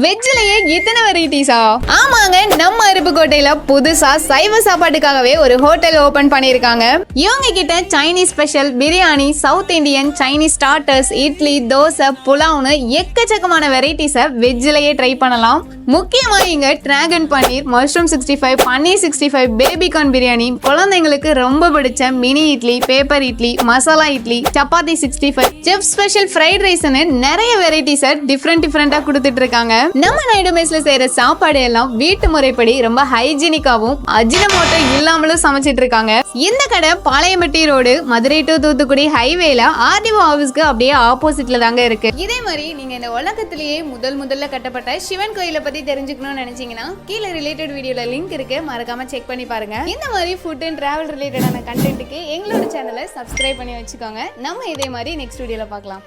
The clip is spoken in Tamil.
வெஜ்லயே இத்தனை வெரைட்டிஸா? ஆமாங்க, நம்ம அருப்புக்கோட்டையில புதுசா சைவ சாப்பாட்டுக்காகவே ஒரு ஹோட்டல் ஓபன் பண்ணிருக்காங்க. இவங்க கிட்ட Chinese special biryani, south Indian, Chinese starters, idli, dosa, புலாவ்னு எக்கச்சக்கமான வெரைட்டிஸை வெஜ்லயே ட்ரை பண்ணலாம். முக்கியமா இங்க dragon paneer, mushroom 65, paneer 65, baby corn biryani, குழந்தைங்களுக்கு ரொம்ப பிடிச்ச mini idli, paper idli, masala idli, chapati 65, chef special fried ரைஸ்னு நிறைய வெரைட்டிஸை டிஃப்ரெண்டா கொடுத்துட்டு இருக்காங்க. நம்ம நாயுடு மெஸ்ல செய்யற சாப்பாடு எல்லாம் வீட்டு முறைப்படி ரொம்ப ஹைஜீனிக்காவும் அஜினமோட்டோ இல்லாமலும் சமைச்சிட்டு இருக்காங்க. இந்த கடை பாளையம்பட்டி ரோடு, மதுரை டு தூத்துக்குடி ஹைவேல ஆர்டிஓ ஆபீஸ்க்கு அப்படியே ஆப்போசிட்ல தாங்க இருக்கு. இதே மாதிரி நீங்க இந்த உலகத்திலேயே முதல்ல கட்டப்பட்ட சிவன் கோயிலை பத்தி தெரிஞ்சுக்கணும்னு நினைச்சீங்கன்னா கீழே ரிலேட்டட் வீடியோல லிங்க் இருக்கு, மறக்காம செக் பண்ணி பாருங்க. இந்த மாதிரி ஃபுட் அண்ட் டிராவல் ரிலேட்டடான கண்டென்ட்டுக்கு எங்களோட சேனலை சப்ஸ்கிரைப் பண்ணி வச்சுக்கோங்க. நம்ம இதே மாதிரி நெக்ஸ்ட் வீடியோல பார்க்கலாம்.